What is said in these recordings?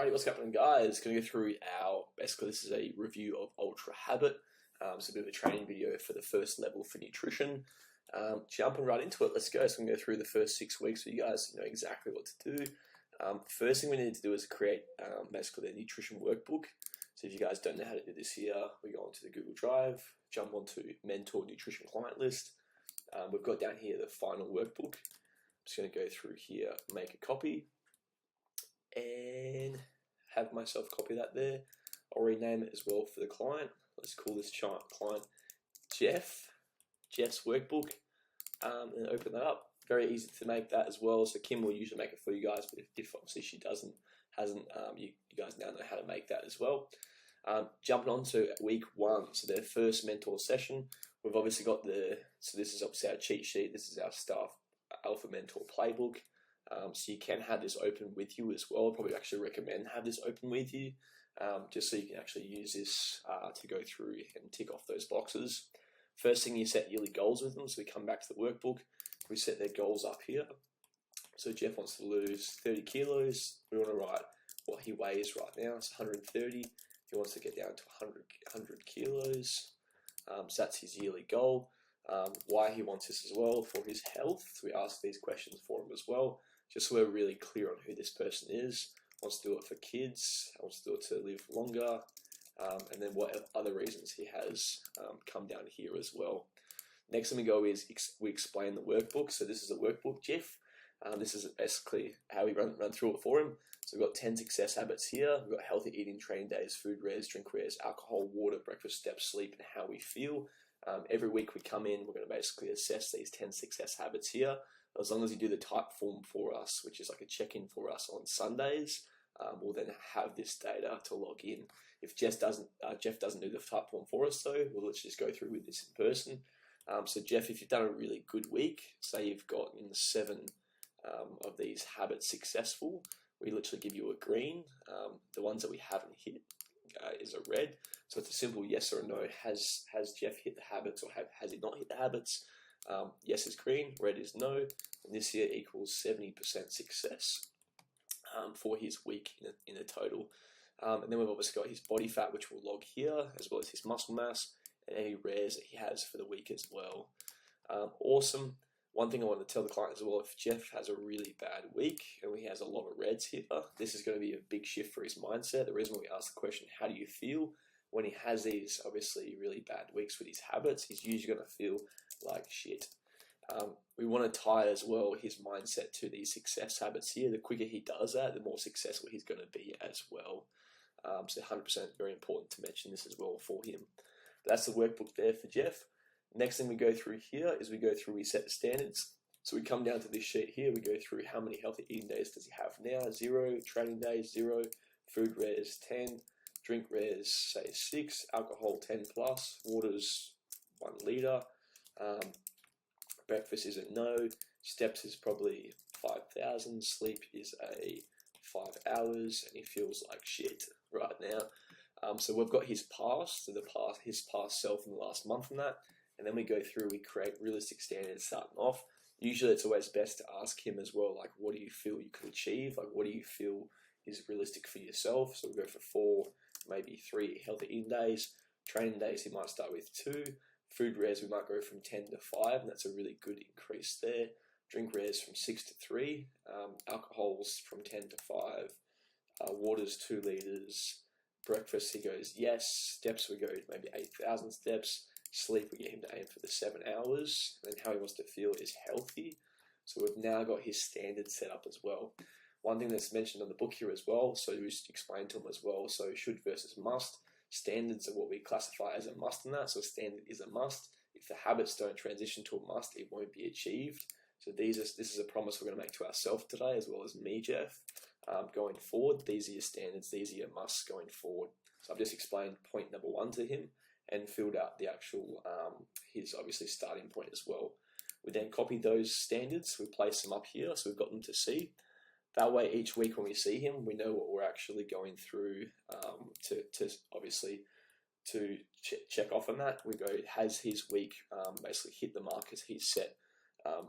Alrighty, what's happening, guys? Going to go through basically this is a review of Ultra Habit. It's a bit of a training video for the first level for nutrition. Jumping right into it, let's go. So I'm going to go through the first 6 weeks so you guys know exactly what to do. First thing we need to do is create basically the nutrition workbook. So if you guys don't know how to do this here, we go onto the Google Drive, jump onto Mentor Nutrition Client List. We've got down here the final workbook. I'm just going to go through here, make a copy, and have myself copy that there. I'll rename it as well for the client. Let's call this client Jeff's workbook, and open that up. Very easy to make that as well. So Kim will usually make it for you guys, but if obviously she hasn't, you guys now know how to make that as well. Jumping on to week 1, so their first mentor session. We've obviously got so this is obviously our cheat sheet. This is our staff Alpha Mentor playbook. So you can have this open with you as well. I'd probably actually recommend have this open with you, just so you can actually use this to go through and tick off those boxes. First thing, you set yearly goals with them. So we come back to the workbook. We set their goals up here. So Jeff wants to lose 30 kilos. We want to write what he weighs right now. It's 130. He wants to get down to 100 kilos. So that's his yearly goal. Why he wants this as well, for his health. So we ask these questions for him as well, just so we're really clear on who this person is. Wants to do it for kids, wants to do it to live longer, and then what other reasons he has come down here as well. Next thing we go is we explain the workbook. So this is a workbook, Jeff. This is basically how we run through it for him. So we've got 10 success habits here. We've got healthy eating, training days, food res, drink res, alcohol, water, breakfast steps, sleep, and how we feel. Every week we come in, we're going to basically assess these 10 success habits here. As long as you do the type form for us, which is like a check-in for us on Sundays, we'll then have this data to log in. If Jeff doesn't do the type form for us though, we'll literally just go through with this in person. So Jeff, if you've done a really good week, say you've got in 7 of these habits successful, we literally give you a green. The ones that we haven't hit is a red. So it's a simple yes or no. Has Jeff hit the habits, or has he not hit the habits? Yes is green, red is no. And this here equals 70% success for his week in a total. And then we've obviously got his body fat, which we'll log here, as well as his muscle mass and any rares that he has for the week as well. Awesome. One thing I want to tell the client as well, if Jeff has a really bad week and he has a lot of reds here, this is going to be a big shift for his mindset. The reason why we ask the question, how do you feel? When he has these obviously really bad weeks with his habits, he's usually going to feel like shit. We want to tie as well his mindset to these success habits here. The quicker he does that, the more successful he's going to be as well. So 100% very important to mention this as well for him. But that's the workbook there for Jeff. Next thing we go through here is we set the standards. So we come down to this sheet here, we go through how many healthy eating days does he have now, 0, training days, 0, food res, 10, drink res, say 6, alcohol 10 plus, water's 1 litre, breakfast is a no, steps is probably 5,000, sleep is a 5 hours, and he feels like shit right now. So we've got his past, so his past self in the last month and that, and then we go through, we create realistic standards starting off. Usually it's always best to ask him as well, like, what do you feel you could achieve? Like, what do you feel is realistic for yourself? So we'll go for 4, maybe 3 healthy eating days. Training days, he might start with 2. Food res, we might go from 10 to 5, and that's a really good increase there. Drink res from 6 to 3. Alcohols from 10 to 5. Water's 2 litres. Breakfast, he goes yes. Steps, we go maybe 8,000 steps. Sleep, we get him to aim for the 7 hours. And then how he wants to feel is healthy. So we've now got his standards set up as well. One thing that's mentioned on the book here as well, so we just explain to him as well, so should versus must. Standards are what we classify as a must in that, so a standard is a must. If the habits don't transition to a must, it won't be achieved. So this is a promise we're going to make to ourselves today, as well as me, Jeff. Going forward, these are your standards, these are your musts going forward. So I've just explained point number 1 to him and filled out the actual, his obviously starting point as well. We then copy those standards, we place them up here so we've got them to see. That way each week when we see him, we know what we're actually going through to obviously to check off on that. We go, has his week basically hit the mark as he set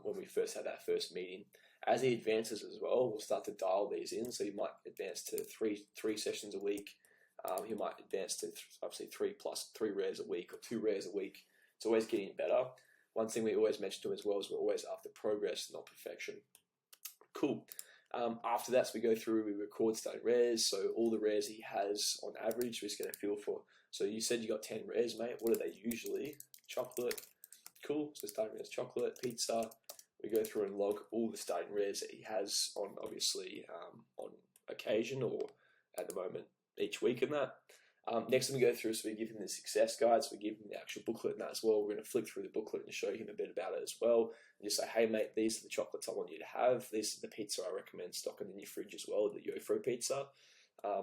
when we first had that first meeting? As he advances as well, we'll start to dial these in. So he might advance to three sessions a week. He might advance to obviously 3 rares a week or 2 rares a week. It's always getting better. One thing we always mention to him as well is we're always after progress, not perfection. Cool. After that, so we go through, we record starting rares. So all the rares he has on average, we're just going to feel for. So you said you got 10 rares, mate. What are they usually? Chocolate. Cool. So starting rares, chocolate, pizza. We go through and log all the starting rares that he has on, obviously, on occasion or at the moment each week and that. Next time we go through, so we give him the success guide, so we give him the actual booklet and that as well. We're going to flick through the booklet and show him a bit about it as well. And just say, hey mate, these are the chocolates I want you to have. This is the pizza I recommend stocking in your fridge as well, the Yofro pizza.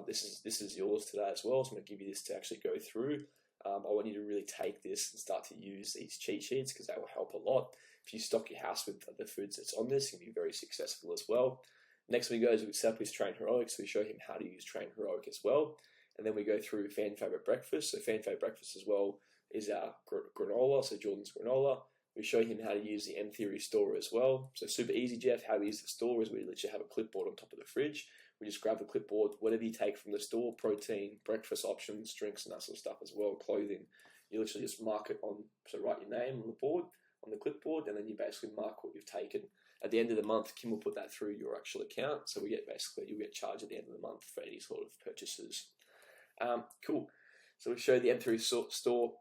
This is yours today as well, so I'm going to give you this to actually go through. I want you to really take this and start to use these cheat sheets because they will help a lot. If you stock your house with the foods that's on this, you can be very successful as well. Next we go is we set up his Train Heroic, so we show him how to use Train Heroic as well. And then we go through fan favorite breakfast. So fan favorite breakfast as well is our granola, so Jordan's granola. We show him how to use the M Theory store as well. So super easy, Jeff. How we use the store is we literally have a clipboard on top of the fridge. We just grab the clipboard, whatever you take from the store, protein, breakfast options, drinks and that sort of stuff as well, clothing. You literally just mark it on, so write your name on the board, on the clipboard, and then you basically mark what you've taken. At the end of the month, Kim will put that through your actual account. So we get basically, you'll get charged at the end of the month for any sort of purchases. Cool. So we show the M3 store.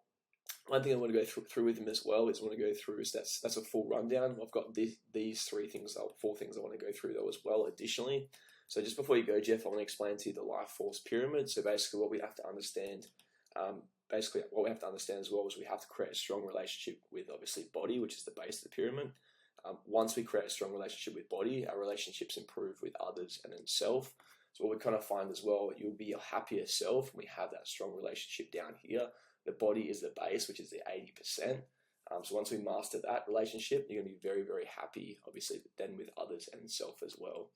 One thing I want to go through with him as well is I want to go through is that's a full rundown. I've got these 4 things I want to go through though as well additionally. So just before you go, Jeff, I want to explain to you the life force pyramid. So basically what we have to understand, as well is we have to create a strong relationship with obviously body, which is the base of the pyramid. Once we create a strong relationship with body, our relationships improve with others and then self. So what we kind of find as well, you'll be a happier self when we have that strong relationship down here. The body is the base, which is the 80%. So once we master that relationship, you're going to be very, very happy, obviously, then with others and self as well.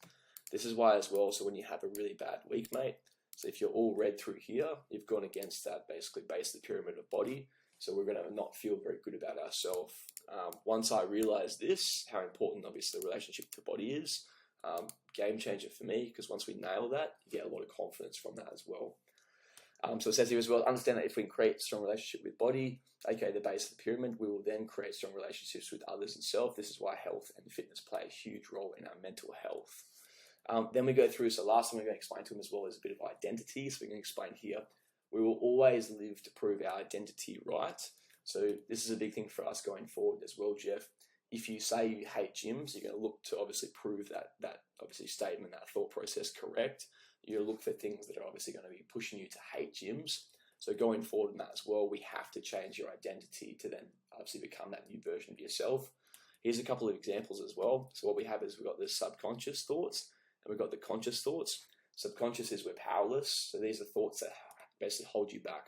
This is why as well, so when you have a really bad week, mate, so if you're all red through here, you've gone against that basically base of the pyramid of body. So we're going to not feel very good about ourselves. Once I realized this, how important obviously the relationship to body is, game changer for me, because once we nail that, you get a lot of confidence from that as well. So it says here as well, understand that if we create a strong relationship with body, aka the base of the pyramid, we will then create strong relationships with others and self. This is why health and fitness play a huge role in our mental health. Then we go through, so last thing we're going to explain to him as well is a bit of identity. So we're going to explain here, we will always live to prove our identity right. So this is a big thing for us going forward as well, Jeff. If you say you hate gyms, you're going to look to obviously prove that obviously statement, that thought process correct. You're going to look for things that are obviously going to be pushing you to hate gyms. So going forward in that as well, we have to change your identity to then obviously become that new version of yourself. Here's a couple of examples as well. So what we have is we've got the subconscious thoughts and we've got the conscious thoughts. Subconscious is we're powerless. So these are thoughts that basically hold you back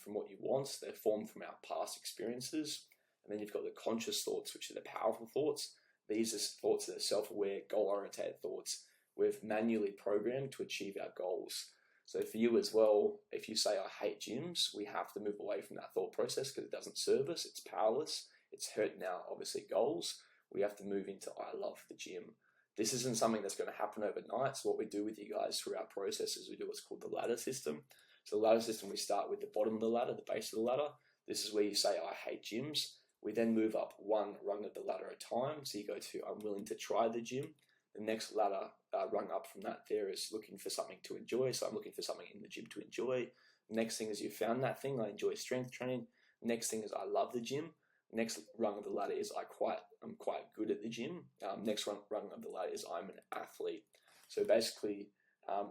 from what you want. They're formed from our past experiences. And then you've got the conscious thoughts, which are the powerful thoughts. These are thoughts that are self-aware, goal-oriented thoughts. We've manually programmed to achieve our goals. So for you as well, if you say, I hate gyms, we have to move away from that thought process because it doesn't serve us. It's powerless. It's hurting our, obviously, goals. We have to move into, I love the gym. This isn't something that's going to happen overnight. So what we do with you guys through our process is we do what's called the ladder system. So the ladder system, we start with the bottom of the ladder, the base of the ladder. This is where you say, I hate gyms. We then move up one rung of the ladder at a time. So you go to, I'm willing to try the gym. The next ladder rung up from that there is looking for something to enjoy. So I'm looking for something in the gym to enjoy. Next thing is you found that thing. I enjoy strength training. Next thing is I love the gym. Next rung of the ladder is I'm quite good at the gym. Next rung of the ladder is I'm an athlete. So basically,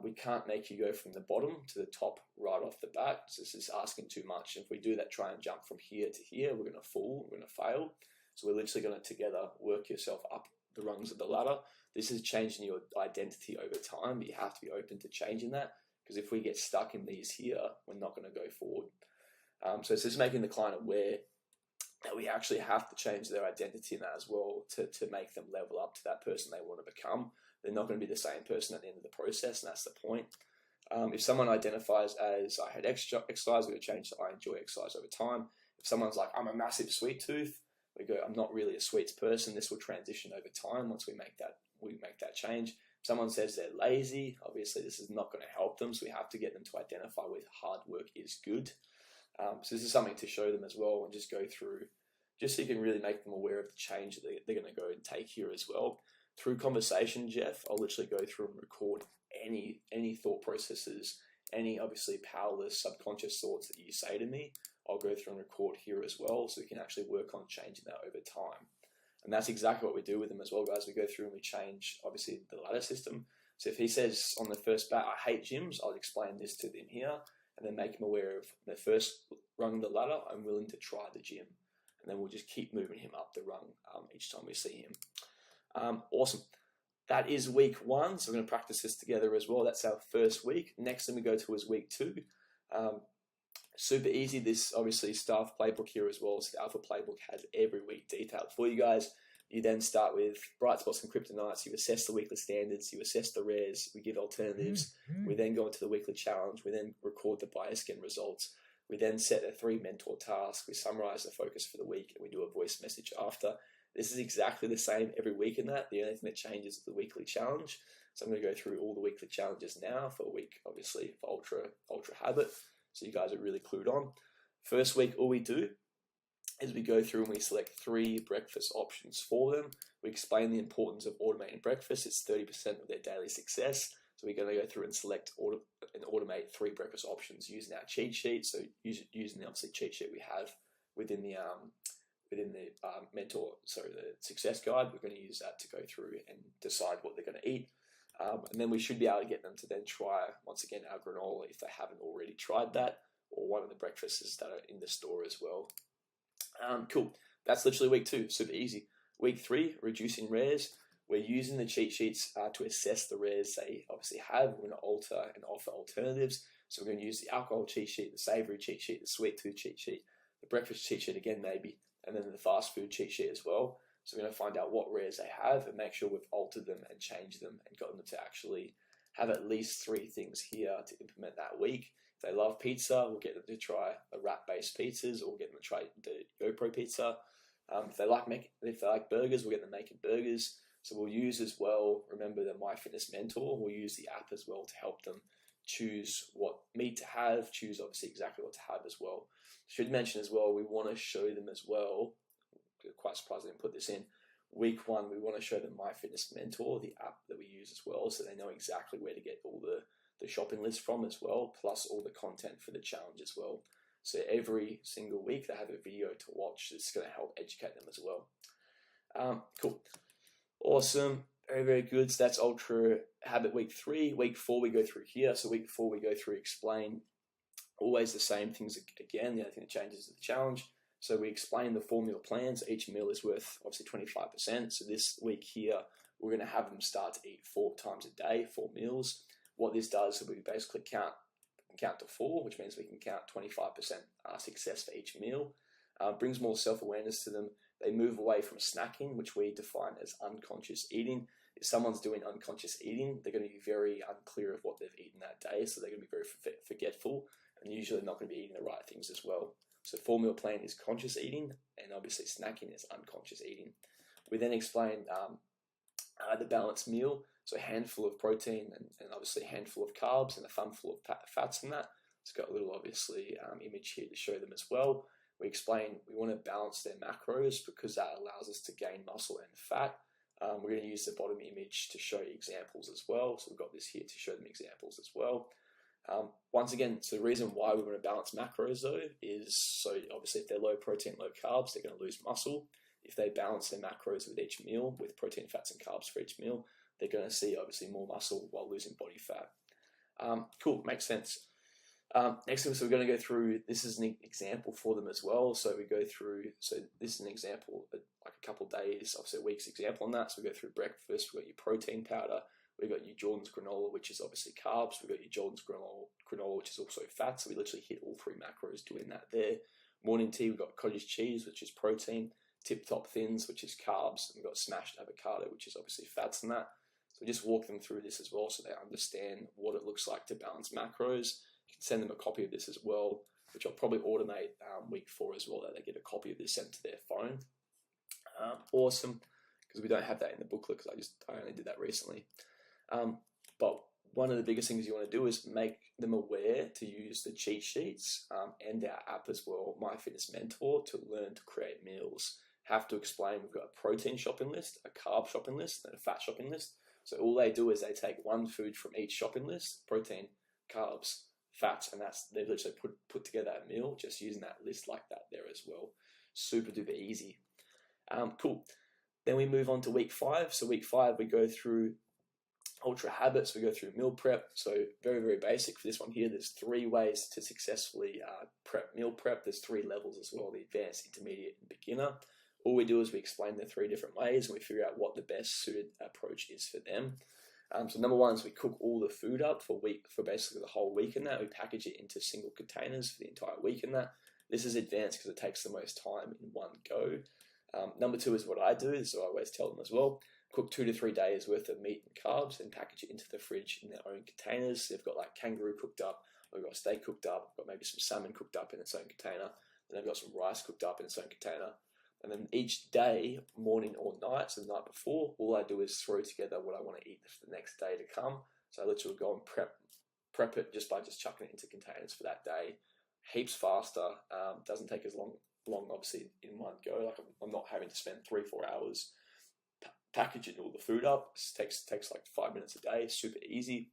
we can't make you go from the bottom to the top right off the bat. So this is asking too much. If we do that, try and jump from here to here, we're going to fall, we're going to fail. So we're literally going to together work yourself up the rungs of the ladder. This is changing your identity over time, but you have to be open to changing that, because if we get stuck in these here, we're not going to go forward. So it's just making the client aware that we actually have to change their identity in that as well to make them level up to that person they want to become. They're not going to be the same person at the end of the process, and that's the point. If someone identifies as I hate exercise, we're going to change to I enjoy exercise over time. If someone's like, I'm a massive sweet tooth, we go, I'm not really a sweets person. This will transition over time once we make that we make that change. If someone says they're lazy, obviously this is not going to help them, so we have to get them to identify with hard work is good. So this is something to show them as well, and just go through, just so you can really make them aware of the change that they're going to go and take here as well. Through conversation, Jeff, I'll literally go through and record any thought processes, any obviously powerless subconscious thoughts that you say to me. I'll go through and record here as well, so we can actually work on changing that over time. And that's exactly what we do with them as well, guys. We go through and we change, obviously, the ladder system. So if he says on the first bat, I hate gyms, I'll explain this to them here, and then make him aware of the first rung of the ladder, I'm willing to try the gym. And then we'll just keep moving him up the rung each time we see him. Awesome. That is week 1, so we're going to practice this together as well. That's our first week. Next thing we go to is week 2. Super easy. This obviously staff playbook here as well. So the Alpha playbook has every week detailed for you guys. You then start with bright spots and kryptonites. You assess the weekly standards. You assess the rares. We give alternatives. We then go into the weekly challenge. We then record the bias scan results. We then set a 3 mentor tasks. We summarize the focus for the week, and we do a voice message after. This is exactly the same every week in that. The only thing that changes is the weekly challenge. So I'm going to go through all the weekly challenges now for a week, obviously, for Ultra Habit. So you guys are really clued on. First week, all we do is we go through and we select 3 breakfast options for them. We explain the importance of automating breakfast. It's 30% of their daily success. So we're going to go through and select and automate 3 breakfast options using our cheat sheet. So using the obviously cheat sheet we have within the the success guide, we're going to use that to go through and decide what they're going to eat. And then we should be able to get them to then try, once again, our granola if they haven't already tried that, or one of the breakfasts that are in the store as well. Cool. That's literally week 2. Super easy. Week 3, reducing rares. We're using the cheat sheets to assess the rares they obviously have. We're going to alter and offer alternatives. So we're going to use the alcohol cheat sheet, the savory cheat sheet, the sweet tooth cheat sheet, the breakfast cheat sheet again maybe, and then the fast food cheat sheet as well. So we're going to find out what rares they have and make sure we've altered them and changed them and gotten them to actually have at least 3 things here to implement that week. If they love pizza, we'll get them to try the wrap-based pizzas, or we'll get them to try the GoPro pizza. If they like burgers, we'll get them making burgers. So we'll use as well, remember the MyFitnessMentor, we'll use the app as well to help them choose what meat to have, choose obviously exactly what to have as well. Should mention as well, we want to show them as well, quite surprised I didn't put this in, week 1, we want to show them MyFitnessMentor, the app that we use as well, so they know exactly where to get all the shopping list from as well, plus all the content for the challenge as well. So every single week they have a video to watch that's going to help educate them as well. Cool. Awesome. Very, very good. So that's Ultra Habit week 3. Week 4 we go through here. So week 4 we go through explain. Always the same things again. The only thing that changes is the challenge. So we explain the 4 meal plans. Each meal is worth obviously 25%. So this week here we're going to have them start to eat 4 times a day, 4 meals. What this does is we basically count to 4, which means we can count 25% success for each meal. Brings more self-awareness to them. They move away from snacking, which we define as unconscious eating. If someone's doing unconscious eating, they're going to be very unclear of what they've eaten that day, so they're going to be very forgetful, and usually not going to be eating the right things as well. So 4 meal plan is conscious eating, and obviously snacking is unconscious eating. We then explain the balanced meal, so a handful of protein and obviously a handful of carbs and a thumb full of fats in that. It's got a little obviously image here to show them as well. We explain we want to balance their macros because that allows us to gain muscle and fat. We're going to use the bottom image to show you examples as well. So we've got this here to show them examples as well. Once again, so the reason why we want to balance macros though is so obviously if they're low protein, low carbs, they're going to lose muscle. If they balance their macros with each meal, with protein, fats and carbs for each meal, they're going to see obviously more muscle while losing body fat. Cool, makes sense. Next thing, so we're going to go through, this is an example for them as well. So we go through, so this is an example, like a couple of days, obviously a week's example on that. So we go through breakfast, we've got your protein powder, we've got your Jordan's granola, which is obviously carbs, we've got your Jordan's granola, which is also fat. So we literally hit all 3 macros doing that there. Morning tea, we've got cottage cheese, which is protein, Tip Top Thins, which is carbs, and we've got smashed avocado, which is obviously fats in that. So we just walk them through this as well so they understand what it looks like to balance macros. You can send them a copy of this as well, which I'll probably automate week 4 as well, that they get a copy of this sent to their phone. Awesome. because we don't have that in the booklet, because I only did that recently. But one of the biggest things you want to do is make them aware to use the cheat sheets and our app as well, MyFitnessMentor, to learn to create meals. Have to explain we've got a protein shopping list, a carb shopping list, and a fat shopping list. So all they do is they take one food from each shopping list: protein, carbs, fats, and they literally put together a meal just using that list like that there as well. Super duper easy. Cool. Then we move on to week 5. So week 5 we go through Ultra Habits. We go through meal prep. So very, very basic for this one here. There's 3 ways to successfully meal prep. There's 3 levels as well: the advanced, intermediate, and beginner. All we do is we explain the 3 different ways, and we figure out what the best suited approach is for them. So number 1 is we cook all the food up for basically the whole week in that. We package it into single containers for the entire week in that. This is advanced because it takes the most time in one go. Number 2 is what I do, so I always tell them as well: cook 2 to 3 days worth of meat and carbs and package it into the fridge in their own containers. So they've got like kangaroo cooked up, they've got steak cooked up, got maybe some salmon cooked up in its own container, then they've got some rice cooked up in its own container. And then each day, morning or night, so the night before, all I do is throw together what I want to eat for the next day to come. So I literally go and prep it just by chucking it into containers for that day. Heaps faster, doesn't take as long obviously in one go. Like I'm not having to spend 3-4 hours packaging all the food up. It takes like 5 minutes a day. Super easy.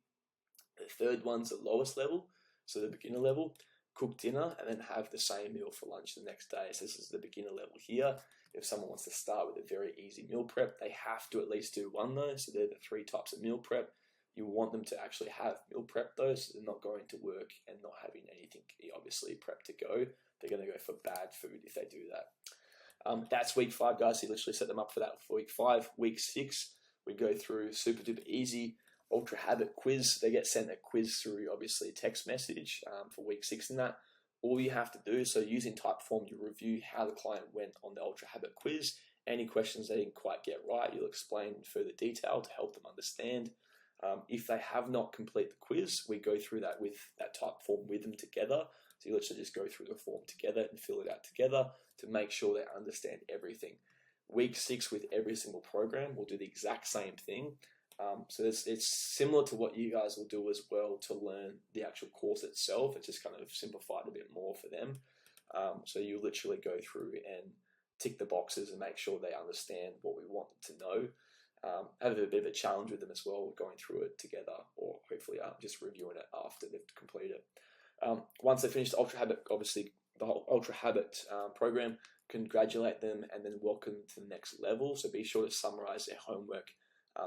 The third one's the lowest level, so the beginner level. Cook dinner and then have the same meal for lunch the next day. So this is the beginner level here. If someone wants to start with a very easy meal prep, they have to at least do one though. So they're the 3 types of meal prep. You want them to actually have meal prep though, so they're not going to work and not having anything obviously prepped to go. They're going to go for bad food if they do that. That's week 5, guys. So you literally set them up for that for week 5. Week 6, we go through super duper easy Ultra Habit quiz. They get sent a quiz through obviously text message for week 6 in that. All you have to do, so using Typeform, you review how the client went on the Ultra Habit quiz. Any questions they didn't quite get right, you'll explain in further detail to help them understand. If they have not completed the quiz, we go through that with that Typeform with them together. So you literally just go through the form together and fill it out together to make sure they understand everything. Week 6 with every single program, we'll do the exact same thing. So it's similar to what you guys will do as well to learn the actual course itself. It's just kind of simplified a bit more for them. So you literally go through and tick the boxes and make sure they understand what we want them to know. Have a bit of a challenge with them as well, going through it together, or hopefully just reviewing it after they've completed it. Once they finish the Ultra Habit, obviously the whole Ultra Habit program, congratulate them and then welcome to the next level. So be sure to summarize their homework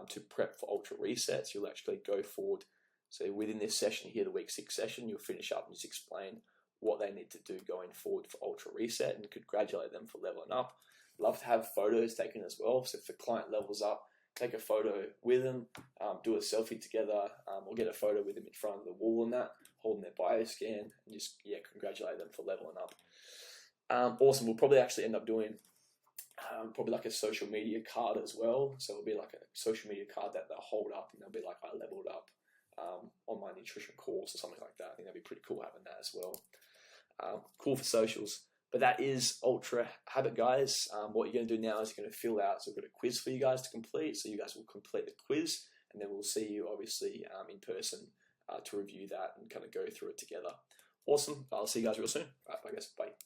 to prep for Ultra Resets. You'll actually go forward. So within this session here, the week 6 session, you'll finish up and just explain what they need to do going forward for Ultra Reset and congratulate them for leveling up. Love to have photos taken as well. So if the client levels up, take a photo with them, do a selfie together, or get a photo with them in front of the wall and that, holding their bio scan, and just congratulate them for leveling up. Awesome. We'll probably actually end up doing probably like a social media card as well. So it'll be like a social media card that they'll hold up and they'll be like, I leveled up on my nutrition course or something like that. I think that'd be pretty cool having that as well. Cool for socials. But that is Ultra Habit, guys. What you're going to do now is you're going to fill out, so we've got a quiz for you guys to complete. So you guys will complete the quiz and then we'll see you obviously in person to review that and kind of go through it together. Awesome. I'll see you guys real soon. All right, I guess. Bye.